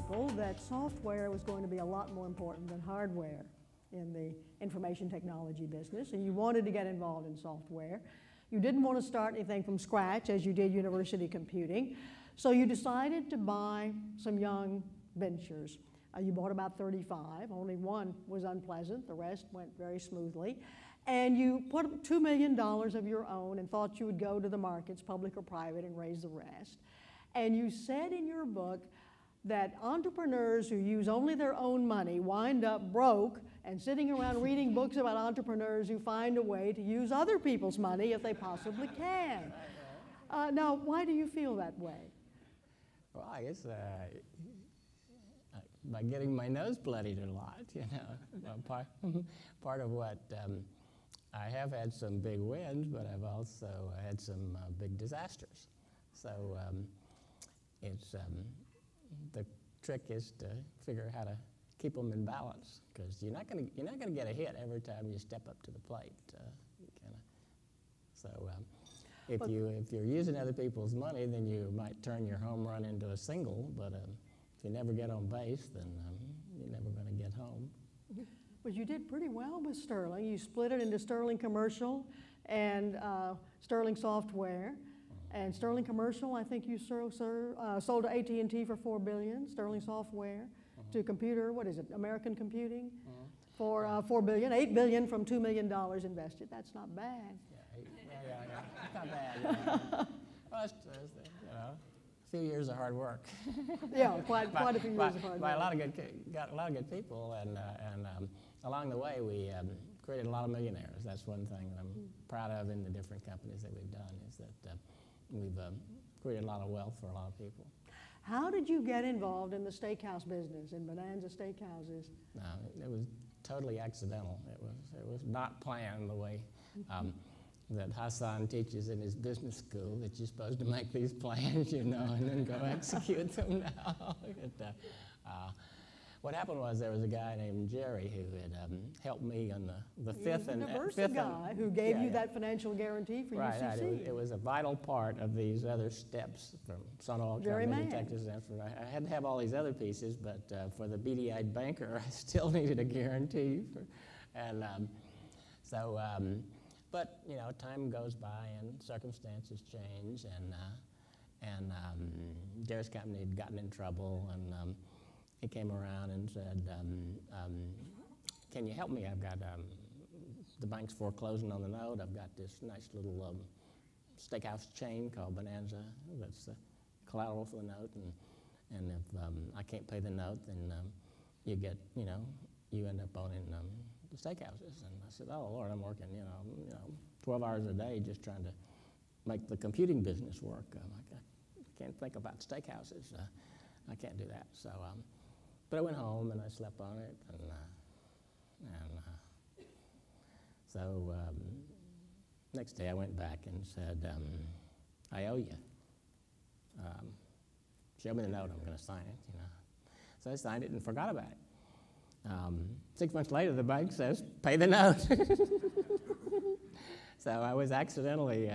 people that software was going to be a lot more important than hardware in the information technology business, and you wanted to get involved in software. You didn't want to start anything from scratch as you did university computing, so you decided to buy some young ventures. You bought about 35. Only one was unpleasant. The rest went very smoothly. And you put $2 million of your own and thought you would go to the markets, public or private, and raise the rest. And you said in your book that entrepreneurs who use only their own money wind up broke and sitting around reading books about entrepreneurs who find a way to use other people's money if they possibly can. Now, why do you feel that way? Well, I guess by getting my nose bloodied a lot, you know. Part of what I have had some big wins, but I've also had some big disasters. So it's the trick is to figure out how to keep them in balance, because you're not gonna get a hit every time you step up to the plate. If you're using other people's money, then you might turn your home run into a single, but if you never get on base, then you're never going to get home. But you did pretty well with Sterling. You split it into Sterling Commercial and Sterling Software. And Sterling Commercial, I think you sold to AT&T for $4 billion. Sterling Software to computer, what is it, American Computing, for $4 billion. $8 billion from $2 million invested. That's not bad. Yeah. It's not bad. Yeah. Well, it's, you know, a few years of hard work. Yeah, quite a few years of hard work. By got a lot of good people, and along the way we created a lot of millionaires. That's one thing that I'm proud of in the different companies that we've done, is that we've created a lot of wealth for a lot of people. How did you get involved in the steakhouse business, in Bonanza Steakhouses? No, it was totally accidental. It was not planned the way that Hassan teaches in his business school, that you're supposed to make these plans, you know, and then go execute them now. What happened was there was a guy named Jerry who had helped me on the fifth and fifth guy who gave you that financial guarantee for UCC. Right. It was a vital part of these other steps from Sun Oil Company in Texas. I had to have all these other pieces, but for the beady-eyed banker, I still needed a guarantee. But you know, time goes by and circumstances change, and Jerry's company had gotten in trouble, and he came around and said, "Can you help me? I've got the bank's foreclosing on the note. I've got this nice little steakhouse chain called Bonanza that's the collateral for the note, and if I can't pay the note, then you end up owning the steakhouses." And I said, "Oh Lord, I'm working, you know, 12 hours a day just trying to make the computing business work. I can't think about steakhouses. I can't do that." So, but I went home and I slept on it, so next day I went back and said, "I owe you. Show me the note. I'm going to sign it." You know, so I signed it and forgot about it. 6 months later, the bank says, "Pay the note." So I was accidentally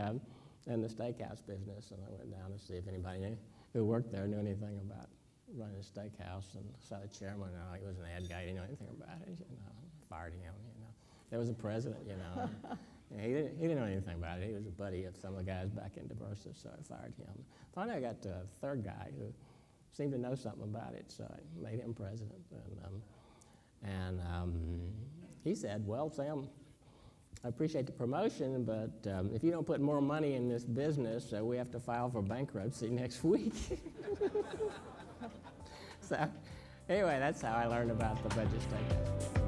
in the steakhouse business, and I went down to see if anybody who worked there knew anything about running a steakhouse, and saw the chairman. He was an ad guy. He didn't know anything about it. You know, fired him. You know, there was a president. You know, he didn't know anything about it. He was a buddy of some of the guys back in Diversa, so I fired him. Finally, I got a third guy who seemed to know something about it, so I made him president. And he said, "Well, Sam, I appreciate the promotion, but if you don't put more money in this business, we have to file for bankruptcy next week." So anyway, that's how I learned about the budget steakhouse.